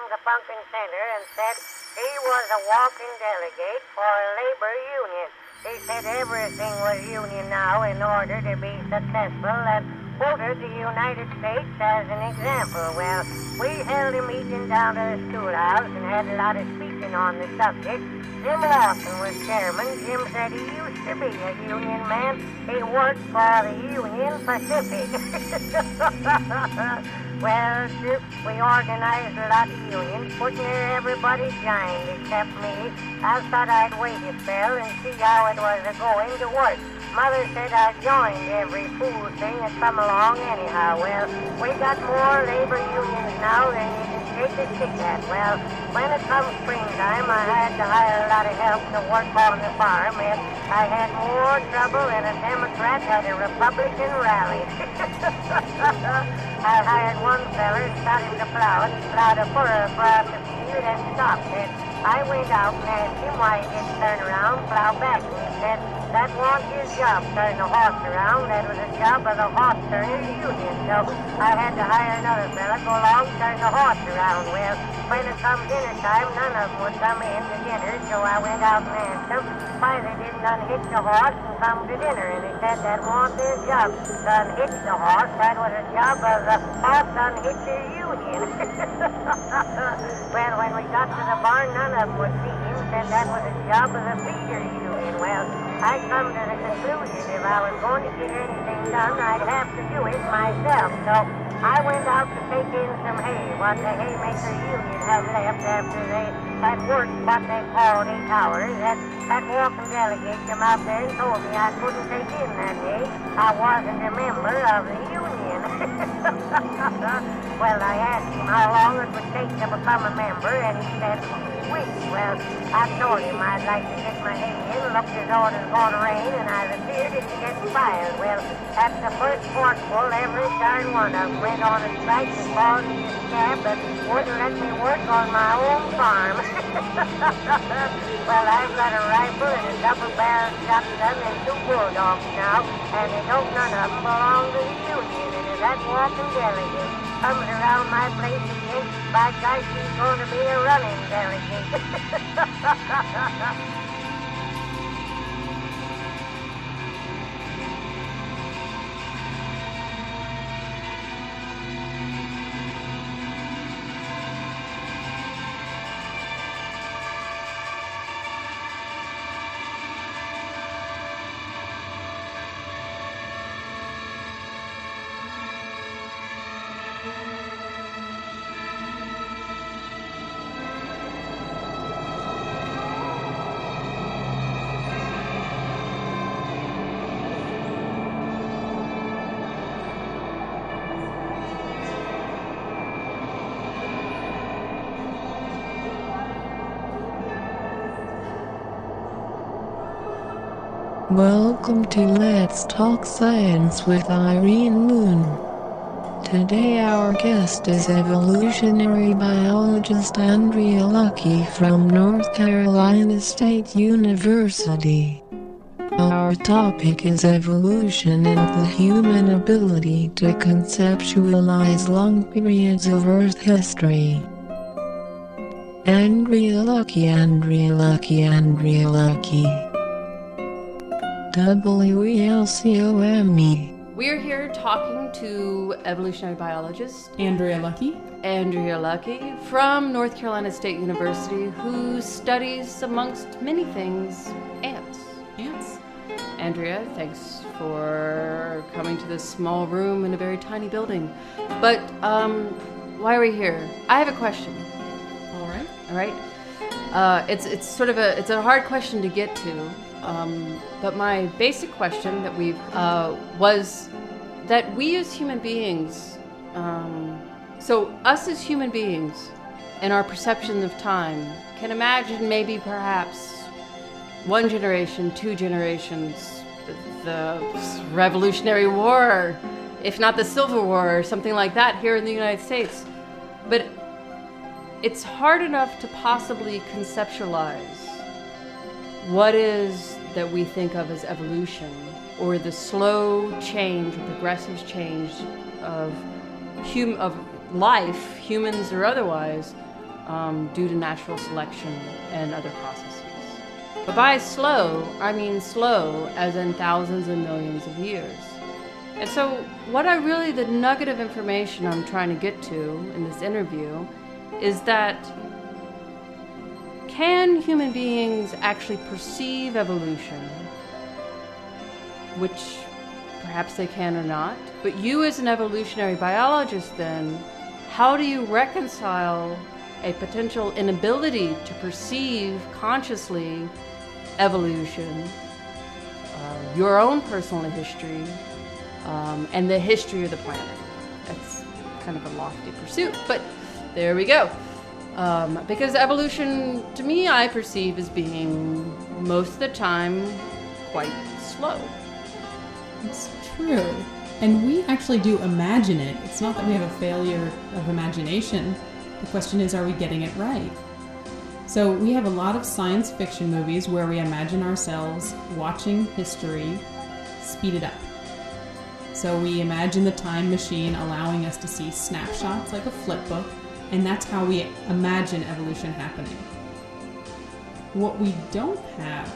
the Pumpkin Center and said he was a walking delegate for a labor union. He said everything was union now in order to be successful and quoted the United States as an example. Well, we held a meeting down at the schoolhouse and had a lot of speaking on the subject. Jim Lawson was chairman. Jim said he used to be a union man. He worked for the Union Pacific. Well, we organized a lot of unions, putting there everybody joined except me. I thought I'd wait a spell and see how it was going to work. Mother said I joined every fool thing that come along anyhow. Well, we got more labor unions now than you can take a stick at. Well, when it comes springtime, I had to hire a lot of help to work on the farm, and I had more trouble than a Democrat at a Republican rally. I hired one feller, got him to plow it. He plowed a furrow across the field and stopped it. I went out and asked him why he didn't turn around, plow back, and he said, that wasn't his job, turn the horse around. That was the job of the horse turners union. So I had to hire another fella, go along, turn the horse around. Well, when it come dinner time, none of them would come in to dinner, so I went out and asked them why they didn't unhitch the horse and come to dinner. And he said that wasn't their job to unhitch the horse. That was the job of the horse unhitcher union. Well, when we got to the barn, none of them would see him. Said that was the job of the feeder union. Well, I come to the conclusion if I was going to get anything done, I'd have to do it myself. So I went out to take in some hay, what the haymaker union had left after they had worked what they called 8 hours. That walking delegate came out there and told me I couldn't take in that hay. I wasn't a member of the union. Well, I asked him how long it would take to become a member, and he said, weeks. Well, I told him I'd like to get my hay in. Looked as though it was going to rain, and I feared it to get fired. Well, that's the first forkful. Every darn one of them went on a strike and called me a scab and wouldn't let me work on my own farm. Well, I've got a rifle and a double-barreled shotgun and 2 bulldogs now, and they don't none of them belong to the union. And if that walking delegate comes around my place again, by gosh, he's going to be a running delegate. Welcome to Let's Talk Science with Irene Moon. Today our guest is evolutionary biologist Andrea Lucky from North Carolina State University. Our topic is evolution and the human ability to conceptualize long periods of Earth history. Andrea Lucky. WELCOME. We're here talking to evolutionary biologist Andrea Lucky from North Carolina State University, who studies, amongst many things, ants. Andrea, thanks for coming to this small room in a very tiny building. But why are we here? I have a question. All right. It's sort of a hard question to get to. But my basic question that was that we as human beings, so us as human beings and our perception of time can imagine maybe perhaps 1 generation, 2 generations, the Revolutionary War, if not the Civil War or something like that here in the United States. But it's hard enough to possibly conceptualize what is that we think of as evolution, or the slow change, or progressive change of life, humans or otherwise, due to natural selection and other processes. But by slow, I mean slow as in thousands and millions of years. And so the nugget of information I'm trying to get to in this interview is that can human beings actually perceive evolution? Which perhaps they can or not. But you as an evolutionary biologist then, how do you reconcile a potential inability to perceive consciously evolution, your own personal history, and the history of the planet? That's kind of a lofty pursuit, but there we go. Because evolution, to me, I perceive as being, most of the time, quite slow. It's true. And we actually do imagine it. It's not that we have a failure of imagination. The question is, are we getting it right? So we have a lot of science fiction movies where we imagine ourselves watching history speeded up. So we imagine the time machine allowing us to see snapshots like a flip book, and that's how we imagine evolution happening. What we don't have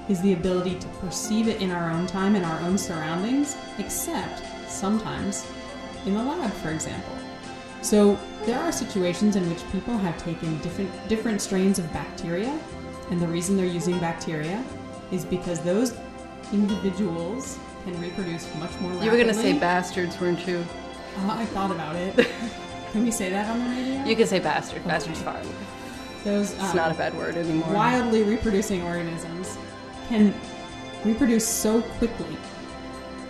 is the ability to perceive it in our own time, in our own surroundings, except sometimes in the lab, for example. So there are situations in which people have taken different strains of bacteria, and the reason they're using bacteria is because those individuals can reproduce much more rapidly. You were going to say bastards, weren't you? I thought about it. Can we say that on the radio? You can say bastard. Okay. Bastard's fine. Those it's not a bad word anymore. Wildly reproducing organisms can reproduce so quickly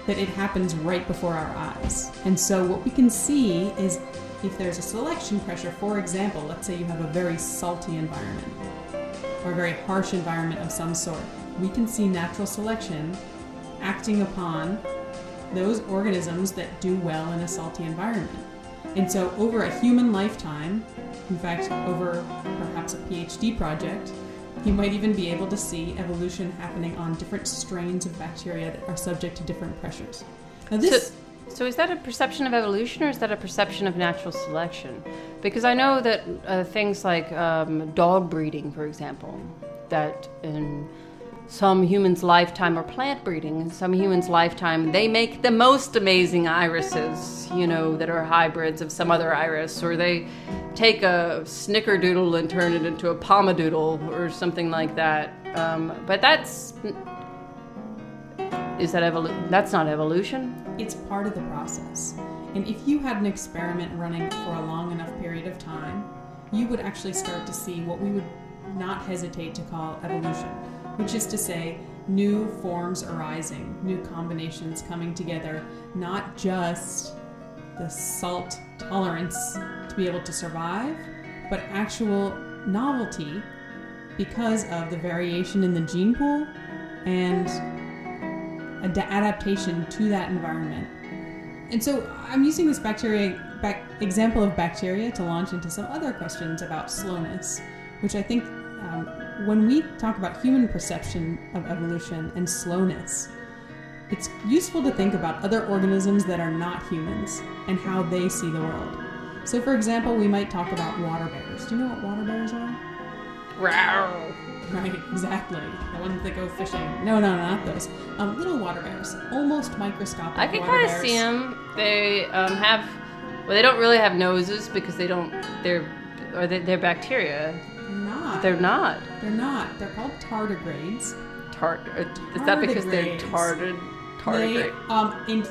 that it happens right before our eyes. And so what we can see is if there's a selection pressure, for example, let's say you have a very salty environment or a very harsh environment of some sort, we can see natural selection acting upon those organisms that do well in a salty environment. And so over a human lifetime, in fact, over perhaps a PhD project, you might even be able to see evolution happening on different strains of bacteria that are subject to different pressures. Now So is that a perception of evolution, or is that a perception of natural selection? Because I know that things like dog breeding, for example, that in some humans' lifetime, or plant breeding, in some humans' lifetime, they make the most amazing irises, that are hybrids of some other iris, or they take a snickerdoodle and turn it into a pomadoodle or something like that. But that's not evolution? It's part of the process. And if you had an experiment running for a long enough period of time, you would actually start to see what we would not hesitate to call evolution, which is to say new forms arising, new combinations coming together, not just the salt tolerance to be able to survive, but actual novelty because of the variation in the gene pool and adaptation to that environment. And so I'm using this example of bacteria to launch into some other questions about slowness, which I think when we talk about human perception of evolution and slowness, it's useful to think about other organisms that are not humans and how they see the world. So for example, we might talk about water bears. Do you know what water bears are? Rawr. Right, exactly. The ones that go fishing. No, not those. Little water bears, almost microscopic. I can kind of see them. They they don't really have noses because they're bacteria. They're not. They're not. They're called tardigrades. Is that because they're tardigrade?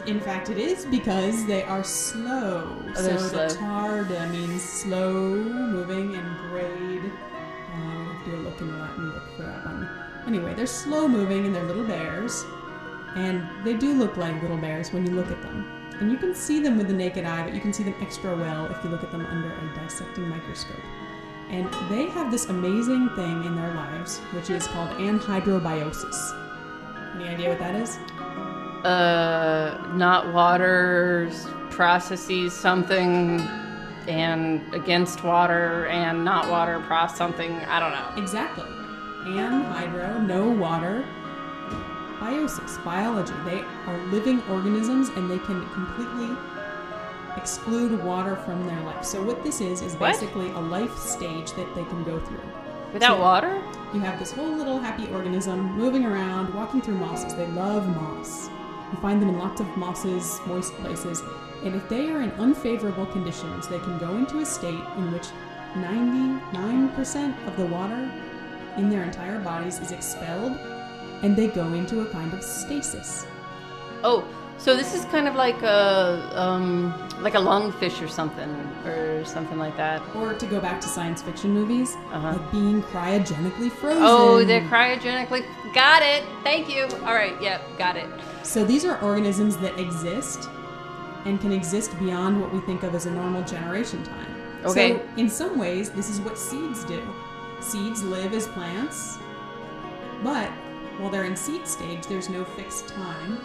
In fact, it is because they are slow. Oh, they're so slow. The tarda means slow moving, and grade. We'll have to do a look in the Latin book for that one. Anyway, they're slow moving and they're little bears, and they do look like little bears when you look at them. And you can see them with the naked eye, but you can see them extra well if you look at them under a dissecting microscope. And they have this amazing thing in their lives, which is called anhydrobiosis. Any idea what that is? Not water processes something, and against water, and not water process something. I don't know. Exactly. Anhydro, no water. Biosis, biology. They are living organisms, and they can completely exclude water from their life. So what this is What? basically a life stage that they can go through. Without So water? You have this whole little happy organism moving around, walking through mosses. They love moss. You find them in lots of mosses, moist places. And if they are in unfavorable conditions, they can go into a state in which 99% of the water in their entire bodies is expelled, and they go into a kind of stasis. Oh, so this is kind of like a lungfish or something like that. Or to go back to science fiction movies, Uh-huh. like being cryogenically frozen. Oh, they're cryogenically. Got it. Thank you. All right. Yep. Got it. So these are organisms that exist and can exist beyond what we think of as a normal generation time. Okay. So in some ways, this is what seeds do. Seeds live as plants, but while they're in seed stage, there's no fixed time.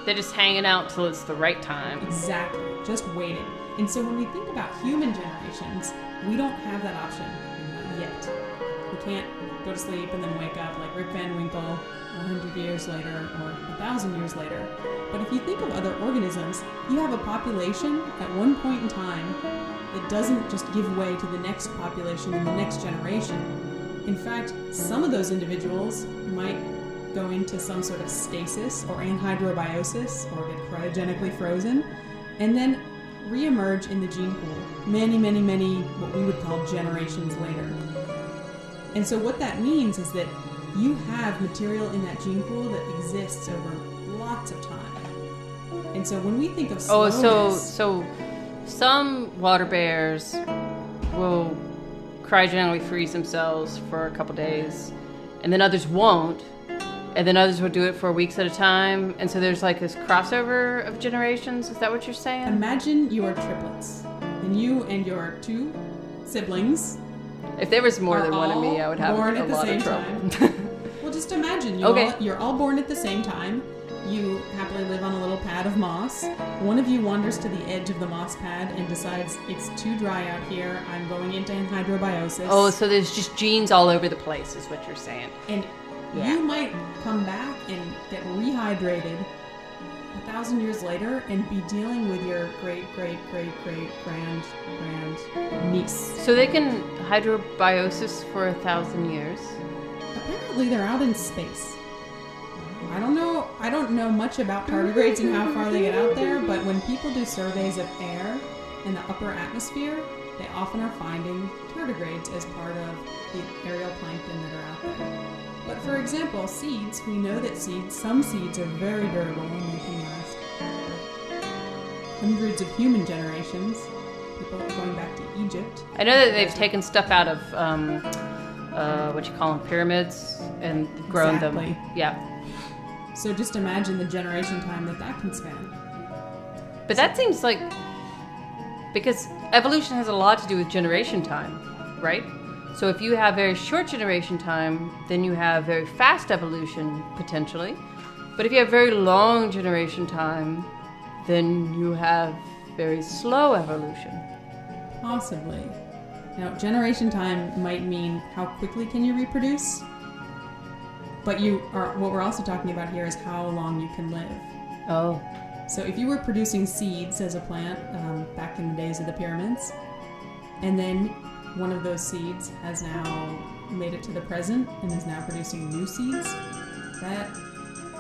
They're just hanging out till it's the right time. Exactly, just waiting. And so when we think about human generations, we don't have that option yet. We can't go to sleep and then wake up like Rip Van Winkle 100 years later or 1,000 years later. But if you think of other organisms, you have a population at one point in time that doesn't just give way to the next population in the next generation. In fact, some of those individuals might go into some sort of stasis or anhydrobiosis or get cryogenically frozen and then reemerge in the gene pool many, what we would call generations later. And so what that means is that you have material in that gene pool that exists over lots of time. And so when we think of slowness... so some water bears will cryogenically freeze themselves for a couple days, and then others won't, and then others will do it for weeks at a time, and so there's like this crossover of generations. Is that what you're saying? Imagine you are triplets, and you and your two siblings If there was more are than one of me, I would have born a at the lot same of trouble. time. Well, just imagine you're all born at the same time. You happily live on a little pad of moss. One of you wanders to the edge of the moss pad and decides it's too dry out here. I'm going into anhydrobiosis. Oh, so there's just genes all over the place, is what you're saying. And Yeah. you might come back and get rehydrated 1,000 years later and be dealing with your great grand niece. So they can hydrobiosis for 1,000 years. Apparently they're out in space. I don't know much about tardigrades and how far they get out there, but when people do surveys of air in the upper atmosphere, they often are finding tardigrades as part of the aerial plankton that are out there. But for example, seeds, we know that some seeds are very durable and they can last hundreds of human generations. People going back to Egypt. I know that they've taken stuff out of what you call them, pyramids, and grown Exactly. them. Yeah. So just imagine the generation time that can span. But that seems like, because evolution has a lot to do with generation time, right? So if you have very short generation time, then you have very fast evolution, potentially. But if you have very long generation time, then you have very slow evolution. Possibly. Now, generation time might mean how quickly can you reproduce? But what we're also talking about here is how long you can live. Oh. So if you were producing seeds as a plant back in the days of the pyramids, and then one of those seeds has now made it to the present and is now producing new seeds, that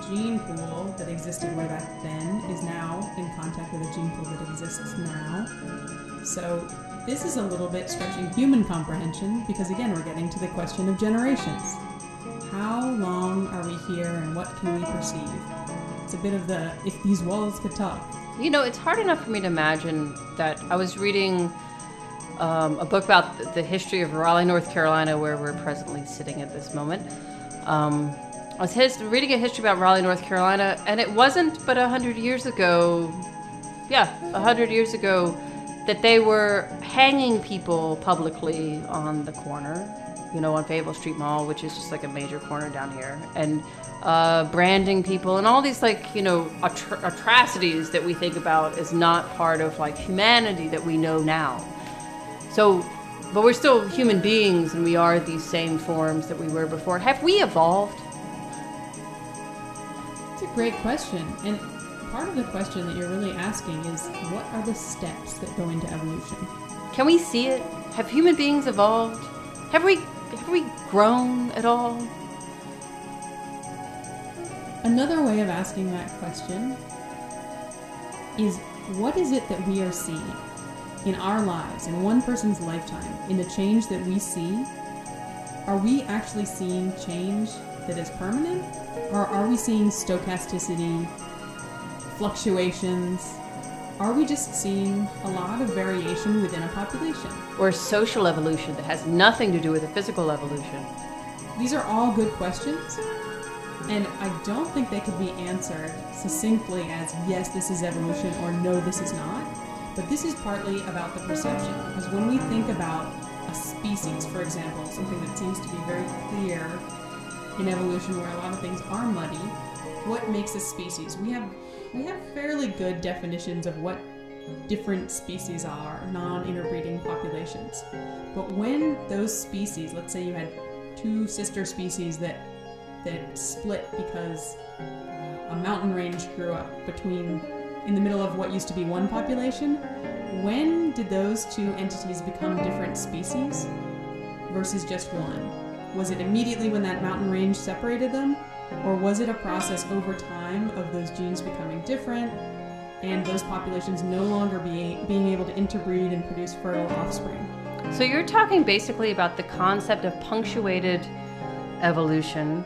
gene pool that existed way back then is now in contact with a gene pool that exists now. So this is a little bit stretching human comprehension because, again, we're getting to the question of generations. How long are we here and what can we perceive? It's a bit of the if these walls could talk. You know, it's hard enough for me to imagine that. I was reading a book about the history of Raleigh, North Carolina, where we're presently sitting at this moment. I was reading a history about Raleigh, North Carolina, and it wasn't but 100 years ago, 100 years ago, that they were hanging people publicly on the corner, on Fayetteville Street Mall, which is just like a major corner down here, and branding people and all these atrocities that we think about as not part of humanity that we know now. So, but we're still human beings and we are these same forms that we were before. Have we evolved? It's a great question. And part of the question that you're really asking is, what are the steps that go into evolution? Can we see it? Have human beings evolved? Have we grown at all? Another way of asking that question is, what is it that we are seeing in our lives, in one person's lifetime, in the change that we see? Are we actually seeing change that is permanent? Or are we seeing stochasticity, fluctuations? Are we just seeing a lot of variation within a population? Or social evolution that has nothing to do with a physical evolution? These are all good questions, and I don't think they could be answered succinctly as, yes, this is evolution, or no, this is not. But this is partly about the perception, because when we think about a species, for example, something that seems to be very clear in evolution where a lot of things are muddy, what makes a species? We have fairly good definitions of what different species are, non-interbreeding populations. But when those species, let's say you had two sister species that split because a mountain range grew up in the middle of what used to be one population, when did those two entities become different species versus just one? Was it immediately when that mountain range separated them? Or was it a process over time of those genes becoming different and those populations no longer being able to interbreed and produce fertile offspring? So you're talking basically about the concept of punctuated evolution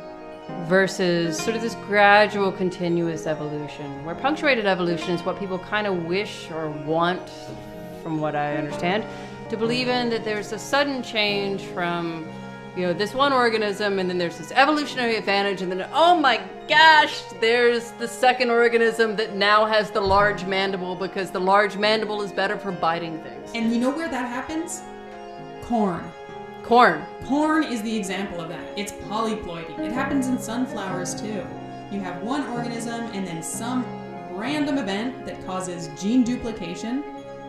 versus sort of this gradual continuous evolution, where punctuated evolution is what people kind of wish or want, from what I understand, to believe in, that there's a sudden change from this one organism, and then there's this evolutionary advantage, and then, oh my gosh, there's the second organism that now has the large mandible because the large mandible is better for biting things. And you know where that happens? Corn. Corn is the example of that. It's polyploidy. It happens in sunflowers too. You have one organism and then some random event that causes gene duplication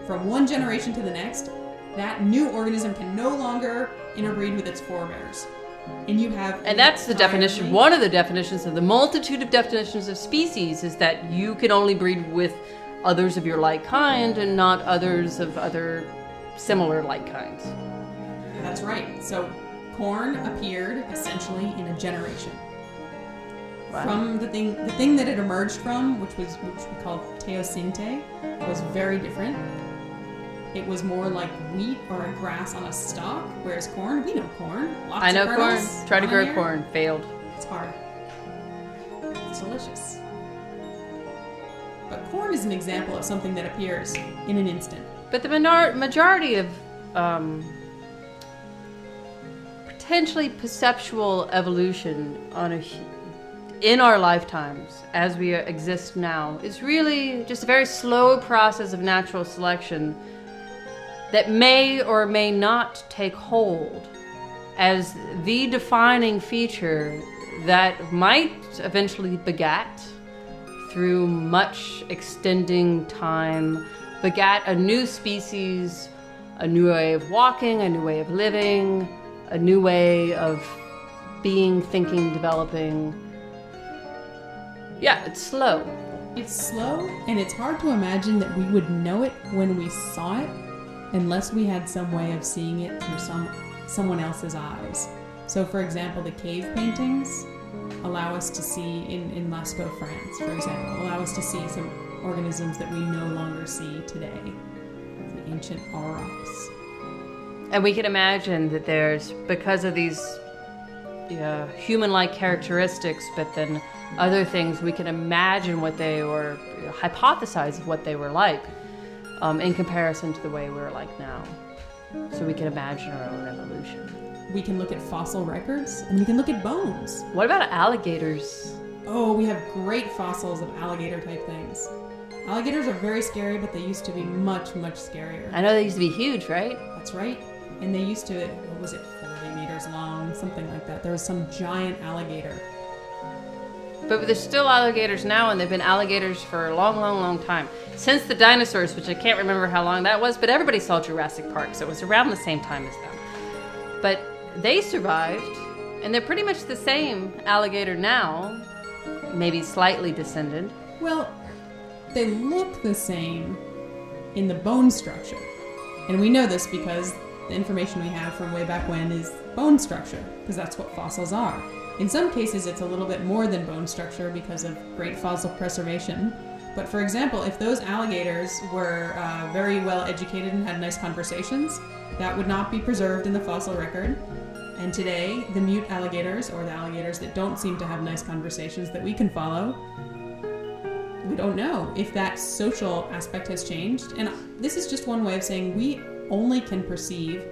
from one generation to the next. That new organism can no longer interbreed with its forebears. And that's the definition. One of the definitions of the multitude of definitions of species is that you can only breed with others of your like kind and not others of other similar like kinds. That's right. So corn appeared essentially in a generation. Wow. From the thing that it emerged from, which we call teosinte, was very different. It was more like wheat or a grass on a stalk, whereas corn, we know corn. I know corn. Tried to grow corn, failed. It's hard. It's delicious. But corn is an example of something that appears in an instant. But the majority of potentially perceptual evolution in our lifetimes, as we exist now, is really just a very slow process of natural selection that may or may not take hold as the defining feature that might eventually begat, through much extending time, begat a new species, a new way of walking, a new way of living, a new way of being, thinking, developing. Yeah, it's slow. It's slow, and it's hard to imagine that we would know it when we saw it, unless we had some way of seeing it through someone else's eyes. So, for example, the cave paintings allow us to see, in Lascaux, France, for example, allow us to see some organisms that we no longer see today, the ancient aurochs. And we can imagine that there's, because of these human-like characteristics, but then other things, we can imagine what they were, hypothesize of what they were like in comparison to the way we're like now. So we can imagine our own evolution. We can look at fossil records, and we can look at bones. What about alligators? Oh, we have great fossils of alligator-type things. Alligators are very scary, but they used to be much, much scarier. I know they used to be huge, right? That's right. And they used to, 40 meters long, something like that. There was some giant alligator. But there's still alligators now, and they've been alligators for a long, long, long time. Since the dinosaurs, which I can't remember how long that was, but everybody saw Jurassic Park, so it was around the same time as them. But they survived, and they're pretty much the same alligator now, maybe slightly descended. Well, they look the same in the bone structure. And we know this because the information we have from way back when is bone structure, because that's what fossils are. In some cases, it's a little bit more than bone structure because of great fossil preservation. But for example, if those alligators were very well educated and had nice conversations, that would not be preserved in the fossil record. And today, the mute alligators, or the alligators that don't seem to have nice conversations that we can follow, we don't know if that social aspect has changed. And this is just one way of saying we only can perceive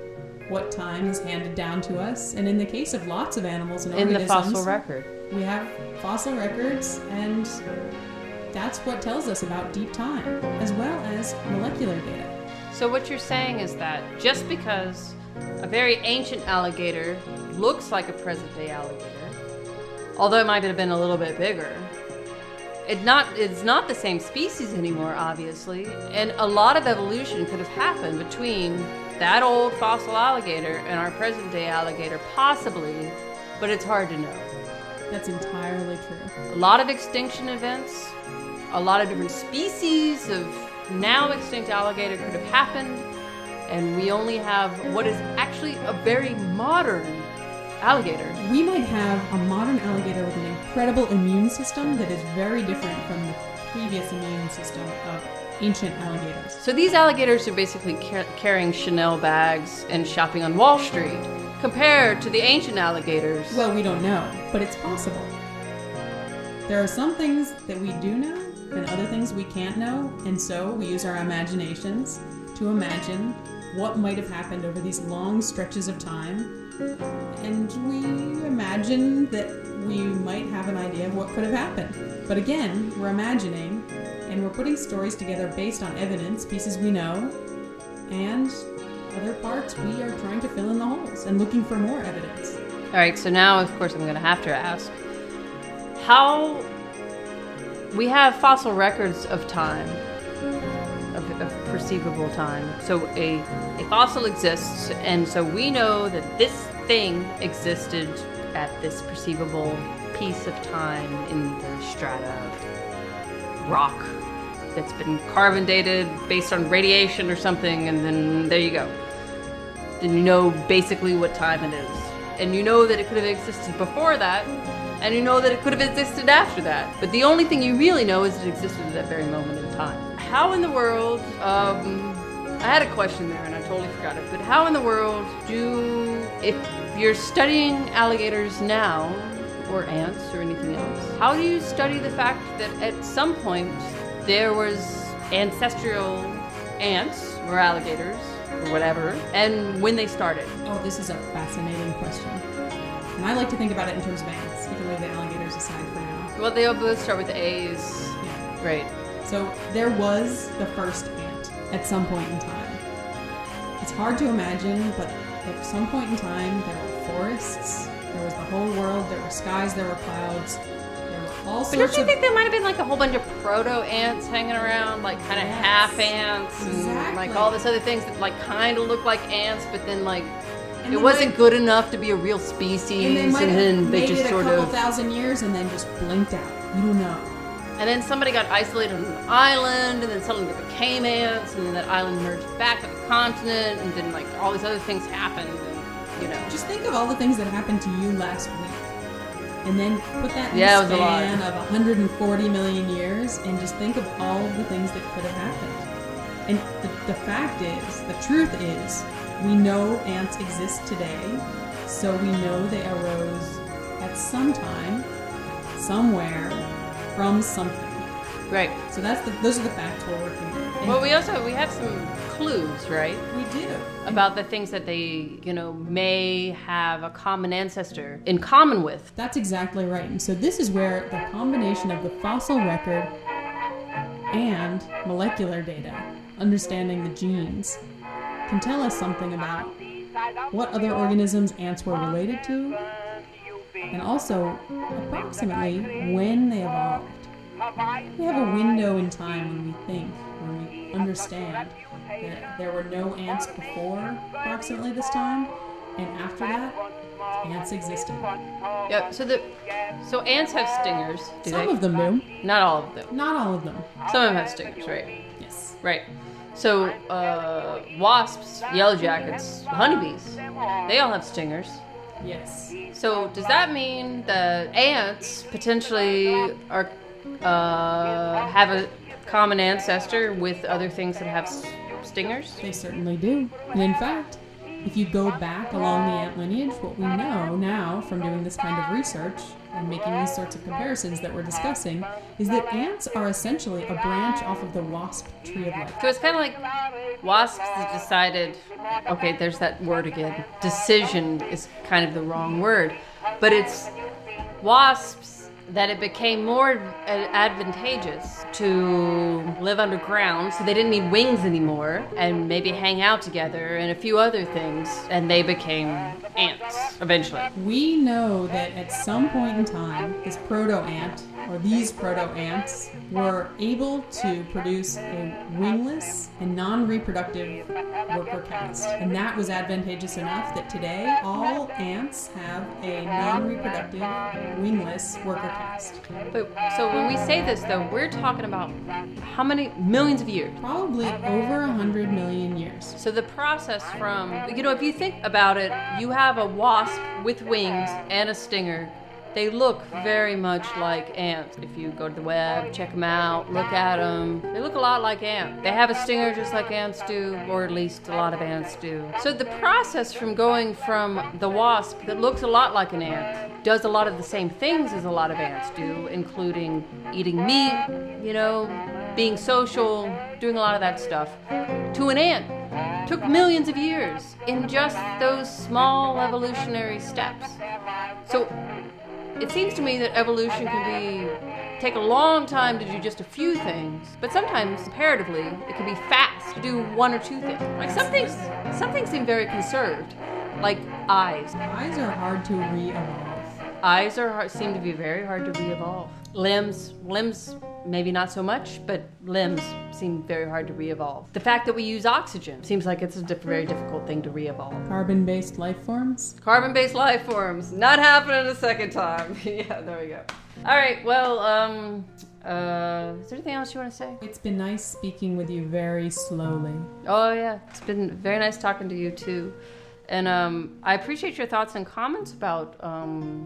what time is handed down to us. And in the case of lots of animals and organisms, in the fossil record, we have fossil records, and that's what tells us about deep time, as well as molecular data. So what you're saying is that just because a very ancient alligator looks like a present-day alligator, although it might have been a little bit bigger, it's not the same species anymore, obviously, and a lot of evolution could have happened between that old fossil alligator and our present-day alligator, possibly, but it's hard to know. That's entirely true. A lot of extinction events, a lot of different species of now extinct alligator could have happened, and we only have what is actually a very modern alligator. We might have a modern alligator with an incredible immune system that is very different from the previous immune system of ancient alligators. So these alligators are basically carrying Chanel bags and shopping on Wall Street, compared to the ancient alligators. Well, we don't know, but it's possible. There are some things that we do know, and other things we can't know, and so we use our imaginations to imagine what might have happened over these long stretches of time, and we imagine that we might have an idea of what could have happened. But again, we're imagining, and we're putting stories together based on evidence, pieces we know, and other parts we are trying to fill in the holes and looking for more evidence. All right, so now, of course, I'm going to have to ask, how we have fossil records of time, of perceivable time. So a fossil exists, and so we know that this thing existed at this perceivable piece of time in the strata of rock that's been carbon dated based on radiation or something, and then there you go. Then you know basically what time it is. And you know that it could have existed before that, and you know that it could have existed after that. But the only thing you really know is it existed at that very moment in time. How in the world, I had a question there and I totally forgot it, but how in the world if you're studying alligators now, or ants or anything else, how do you study the fact that at some point there was ancestral ants or alligators or whatever, and when they started? Oh, this is a fascinating question. And I like to think about it in terms of ants. You can leave the alligators aside for now. Well, they all both start with A's. Yeah. Right. So there was the first ant at some point in time. It's hard to imagine, but at some point in time there were forests, there was the whole world, there were skies, there were clouds, there were all But sorts don't you of... think there might have been like a whole bunch of proto-ants hanging around, like kind of half ants, and Exactly. like all this other things that like kind of look like ants, but then like And it they wasn't might- good enough to be a real species, And they might then have they made just it a sort couple of, thousand years and then just blinked out. You don't know. and then somebody got isolated on an island, and then suddenly they became ants, and then that island merged back with the continent, and then like all these other things happened, and you know. Just think of all the things that happened to you last week. And then put that in Yeah, it the was a lot. span of 140 million years, and just think of all of the things that could have happened. And the fact is, the truth is, we know ants exist today, so we know they arose at some time, somewhere, from something. Right. So those are the facts we're working with. And Well, we have some clues, right? we do. About the things that they, may have a common ancestor in common with. That's exactly right. And so this is where the combination of the fossil record and molecular data, understanding the genes, can tell us something about what other organisms ants were related to, and also approximately when they evolved. We have a window in time when we understand that there were no ants before approximately this time, and after that, ants existed. Yep. So ants have stingers. Do Some they? of them do. Not all of them. Not all of them. Some of them have stingers, right? Yes. Right. So wasps, yellow jackets, honeybees, they all have stingers. Yes. So does that mean that ants potentially are have a common ancestor with other things that have stingers? They certainly do. And in fact, if you go back along the ant lineage, what we know now from doing this kind of research and making these sorts of comparisons that we're discussing is that ants are essentially a branch off of the wasp tree of life. So it's kind of like wasps that decided, okay, there's that word again. Decision is kind of the wrong word. But it's wasps that it became more advantageous to live underground, so they didn't need wings anymore, and maybe hang out together and a few other things, and they became ants eventually. We know that at some point in time, this proto-ant, or these proto-ants, were able to produce a wingless and non-reproductive worker caste. And that was advantageous enough that today all ants have a non-reproductive, wingless worker caste. But so when we say this, though, we're talking about how many millions of years? Probably over 100 million years. So the process from, if you think about it, you have a wasp with wings and a stinger. They look very much like ants. If you go to the web, check them out, look at them, they look a lot like ants. They have a stinger just like ants do, or at least a lot of ants do. So the process from going from the wasp that looks a lot like an ant, does a lot of the same things as a lot of ants do, including eating meat, being social, doing a lot of that stuff, to an ant took millions of years in just those small evolutionary steps. So it seems to me that evolution can take a long time to do just a few things, but sometimes, comparatively, it can be fast to do one or two things. Like some things seem very conserved, like eyes. Eyes are hard to re-evolve. Eyes seem to be very hard to re-evolve. Limbs, maybe not so much, but limbs seem very hard to re-evolve. The fact that we use oxygen seems like it's a very difficult thing to re-evolve. Carbon-based life forms? Carbon-based life forms. Not happening a second time. Yeah, there we go. All right, well, is there anything else you want to say? It's been nice speaking with you very slowly. Oh, yeah. It's been very nice talking to you, too. And I appreciate your thoughts and comments about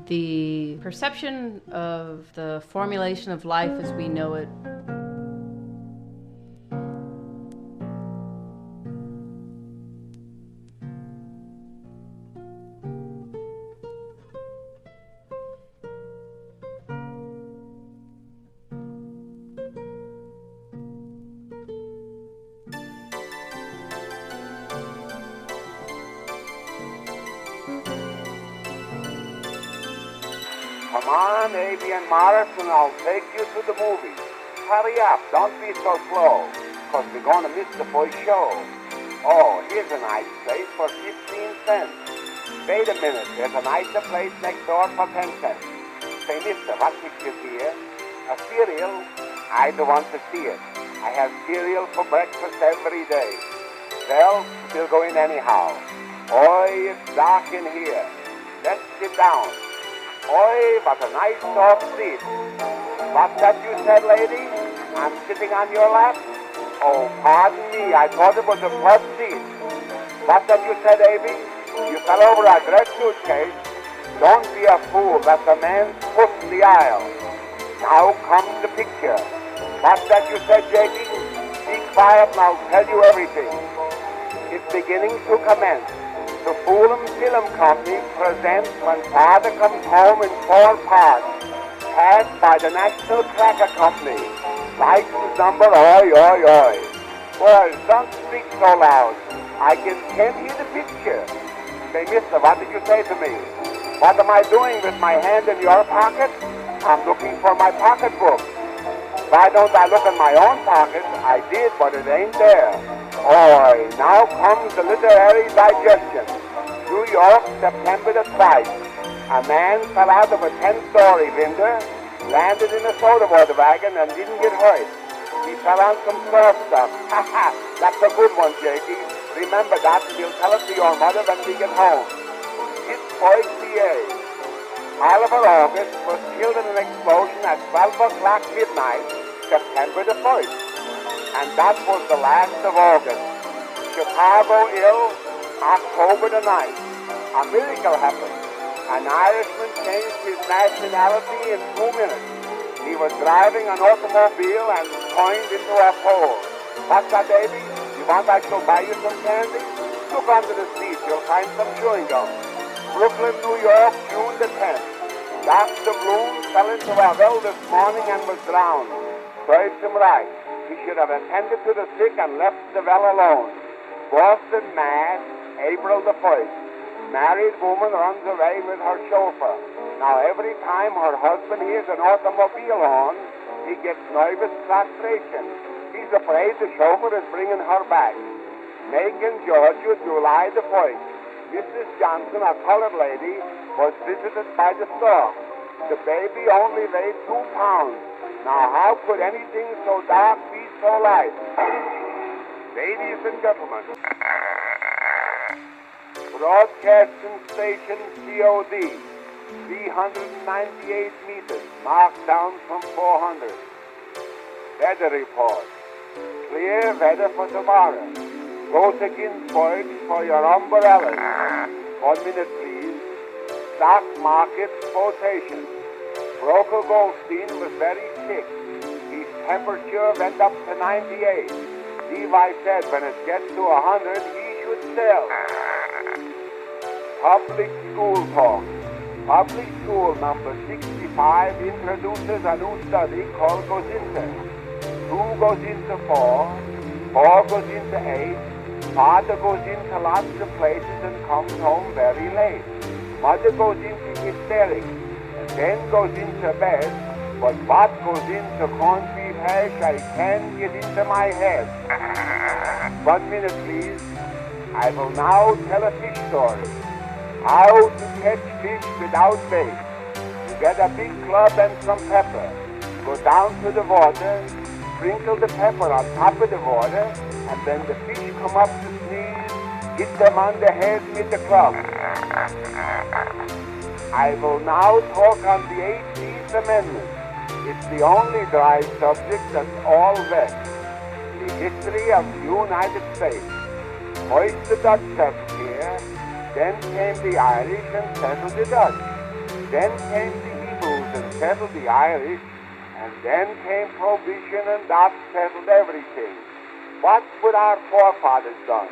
the perception of the formulation of life as we know it. Come on, Avi and Morris, and I'll take you to the movies. Hurry up, don't be so slow, because we're going to miss the first show. Oh, here's a nice place for 15 cents. Wait a minute, there's a nicer place next door for 10 cents. Say, mister, what picture's here? A cereal? I don't want to see it. I have cereal for breakfast every day. Well, we'll go in anyhow. Oi, it's dark in here. Let's sit down. Oi, what a nice soft seat. What's that you said, lady? I'm sitting on your lap? Oh, pardon me, I thought it was a plush seat. What's that you said, Avi? You fell over a red suitcase. Don't be a fool, that's a man's foot in the aisle. Now comes the picture. What's that you said, Jakey? Be quiet and I'll tell you everything. It's beginning to commence. The Fool 'em Kill 'em Company presents When Father Comes Home in 4 parts, passed by the National Cracker Company. License number, oi, oi, oi. Well, don't speak so loud. I can't hear the picture. Say, mister, what did you say to me? What am I doing with my hand in your pocket? I'm looking for my pocketbook. Why don't I look in my own pocket? I did, but it ain't there. Oi, now comes the literary digestion. New York, September the 12th. A man fell out of a 10-story window, landed in a soda water wagon, and didn't get hurt. He fell on some surf stuff. Ha ha, that's a good one, Jakey. Remember that, and you'll tell it to your mother when we get home. It's Detroit, PA. Oliver August was killed in an explosion at 12 o'clock midnight, September the 1st. And that was the last of August. Chicago ill, October the 9th. A miracle happened. An Irishman changed his nationality in 2 minutes. He was driving an automobile and coined into a pole. What's that, baby? You want I shall buy you some candy? Look under the seat. You'll find some chewing gum. Brooklyn, New York, June the 10th. Dr. Bloom fell into a well this morning and was drowned. Serves him right. He should have attended to the sick and left the well alone. Boston, Mass., April the 1st. Married woman runs away with her chauffeur. Now every time her husband hears an automobile horn, he gets nervous prostration. He's afraid the chauffeur is bringing her back. Macon, Georgia, July the 1st. Mrs. Johnson, a colored lady, was visited by the stork. The baby only weighed 2 pounds. Now how could anything so dark be so light? Ladies and gentlemen, broadcasting station COD, 398 meters, marked down from 400. Weather report. Clear weather for tomorrow. Go to Ginsburg for your umbrellas. 1 minute, please. Stock market quotation. Broker Goldstein was very sick. His temperature went up to 98. Levi said when it gets to 100, he should sell. Public school talk. Public school number 65 introduces a new study called goes into. 2 goes into 4. 4 goes into 8. Father goes into lots of places and comes home very late. Mother goes into hysterics and then goes into bed. But what goes into corned beef hash, I can't get into my head. 1 minute, please. I will now tell a fish story. How to catch fish without bait. You get a big club and some pepper. Go down to the water, sprinkle the pepper on top of the water, and when the fish come up to sneeze, hit them on the head with the club. I will now talk on the 18th Amendment. It's the only dry subject that's all wet. The history of the United States. First the Dutch settled here, then came the Irish and settled the Dutch. Then came the Hebrews and settled the Irish, and then came Prohibition and that settled everything. What would our forefathers done?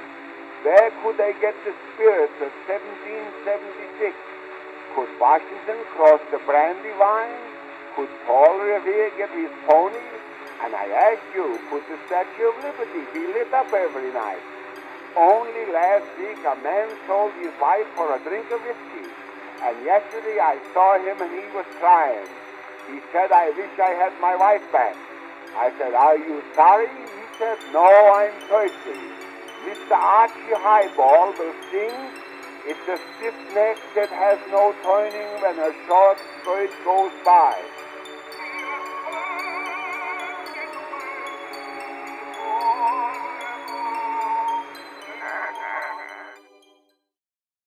Where could they get the spirit of 1776? Could Washington cross the Brandywine? Could Paul Revere get his pony? And I ask you, could the Statue of Liberty be lit up every night? Only last week a man sold his wife for a drink of whiskey. And yesterday I saw him and he was crying. He said, I wish I had my wife back. I said, are you sorry? He said, no, I'm thirsty. Mr. Archie Highball will sing, it's a stiff neck that has no turning when her short skirt goes by.